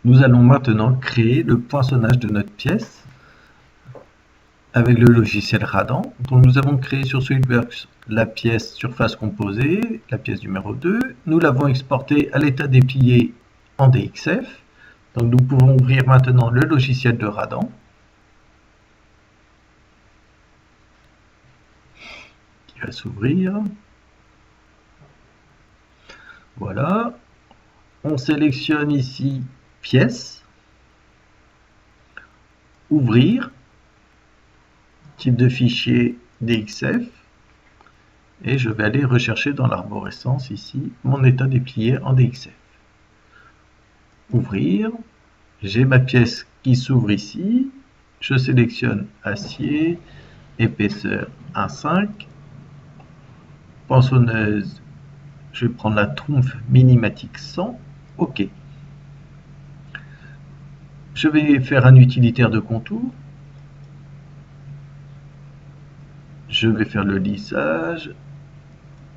Nous allons maintenant créer le poinçonnage de notre pièce avec le logiciel Radan. Donc nous avons créé sur SolidWorks la pièce surface composée, la pièce numéro 2. Nous l'avons exportée à l'état déplié en DXF. Donc nous pouvons ouvrir maintenant le logiciel de Radan. Qui va s'ouvrir. Voilà. On sélectionne ici pièce, ouvrir, type de fichier DXF, et je vais aller rechercher dans l'arborescence ici mon état déplié en DXF. Ouvrir, j'ai ma pièce qui s'ouvre ici, je sélectionne acier, épaisseur 1,5, poinçonneuse, je vais prendre la Trumpf Minimatic 100, OK. Je vais faire un utilitaire de contour. Je vais faire le lissage.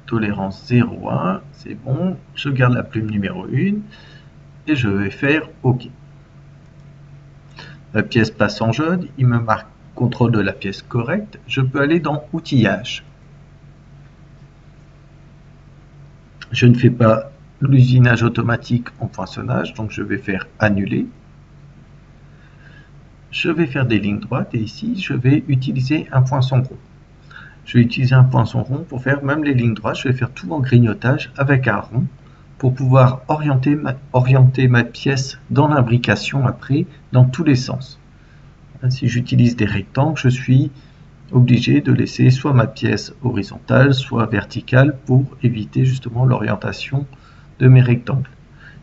Tolérance 0,1, c'est bon. Je garde la plume numéro 1 et je vais faire OK. La pièce passe en jaune. Il me marque contrôle de la pièce correcte. Je peux aller dans outillage. Je ne fais pas l'usinage automatique en poinçonnage, donc je vais faire annuler. Je vais faire des lignes droites et ici je vais utiliser un poinçon rond. Je vais utiliser un poinçon rond pour faire même les lignes droites. Je vais faire tout en grignotage avec un rond pour pouvoir orienter ma pièce dans l'imbrication après dans tous les sens. Si j'utilise des rectangles, je suis obligé de laisser soit ma pièce horizontale, soit verticale pour éviter justement l'orientation de mes rectangles.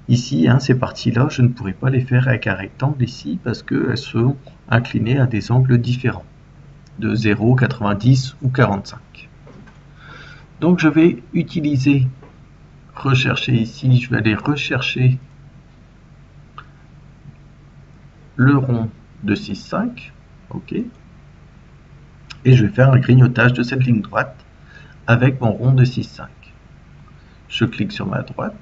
Ici, ces parties-là, je ne pourrais pas les faire avec un rectangle ici parce qu'elles sont inclinées à des angles différents, de 0, 90 ou 45. Donc je vais utiliser, rechercher ici, je vais aller rechercher le rond de 6,5, OK. Et je vais faire un grignotage de cette ligne droite avec mon rond de 6,5. Je clique sur ma droite.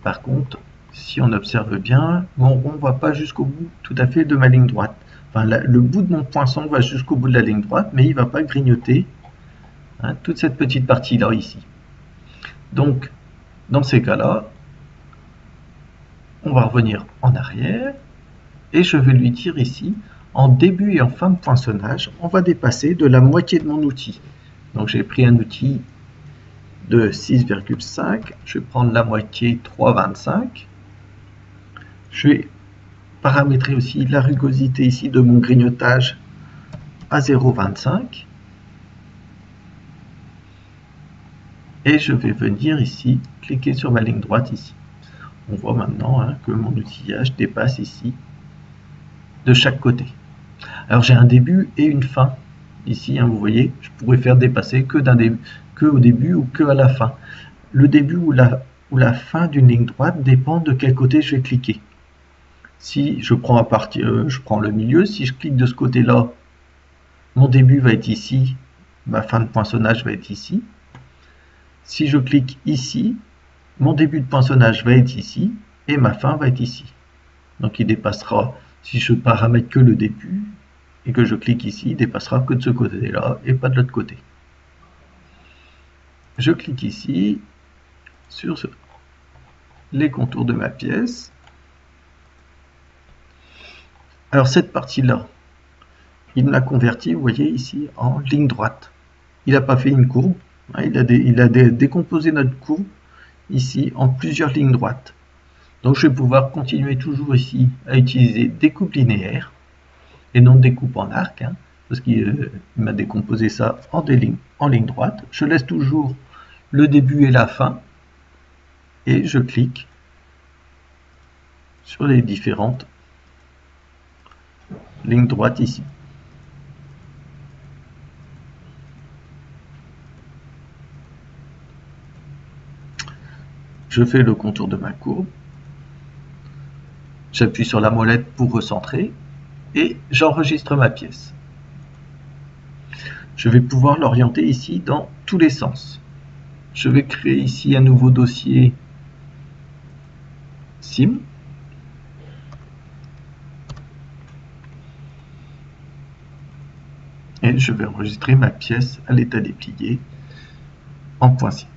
Par contre, si on observe bien, mon rond ne va pas jusqu'au bout tout à fait de ma ligne droite. Enfin, le bout de mon poinçon va jusqu'au bout de la ligne droite, mais il ne va pas grignoter toute cette petite partie-là ici. Donc, dans ces cas-là, on va revenir en arrière et je vais lui dire ici, en début et en fin de poinçonnage, on va dépasser de la moitié de mon outil. Donc, j'ai pris un outil de 6,5, je vais prendre la moitié 3,25. Je vais paramétrer aussi la rugosité ici de mon grignotage à 0,25. Et je vais venir ici, cliquer sur ma ligne droite ici. On voit maintenant que mon outillage dépasse ici de chaque côté. Alors j'ai un début et une fin. Ici, vous voyez, je pourrais faire dépasser que au début ou que à la fin. Le début ou la fin d'une ligne droite dépend de quel côté je vais cliquer. Si je prends je prends le milieu, si je clique de ce côté-là, mon début va être ici, ma fin de poinçonnage va être ici. Si je clique ici, mon début de poinçonnage va être ici et ma fin va être ici. Donc il dépassera, si je paramètre que le début et que je clique ici, il dépassera que de ce côté-là et pas de l'autre côté. Je clique ici sur les contours de ma pièce. Alors cette partie-là, il me l'a converti, vous voyez ici, en ligne droite. Il n'a pas fait une courbe, il a décomposé notre courbe ici en plusieurs lignes droites. Donc je vais pouvoir continuer toujours ici à utiliser découpe linéaire et non découpe en arc, parce qu'il m'a décomposé ça en ligne droite. Je laisse toujours le début et la fin et je clique sur les différentes lignes droites ici. Je fais le contour de ma courbe, j'appuie sur la molette pour recentrer et j'enregistre ma pièce. Je vais pouvoir l'orienter ici dans tous les sens. Je vais créer ici un nouveau dossier SIM et je vais enregistrer ma pièce à l'état déplié en poinçon.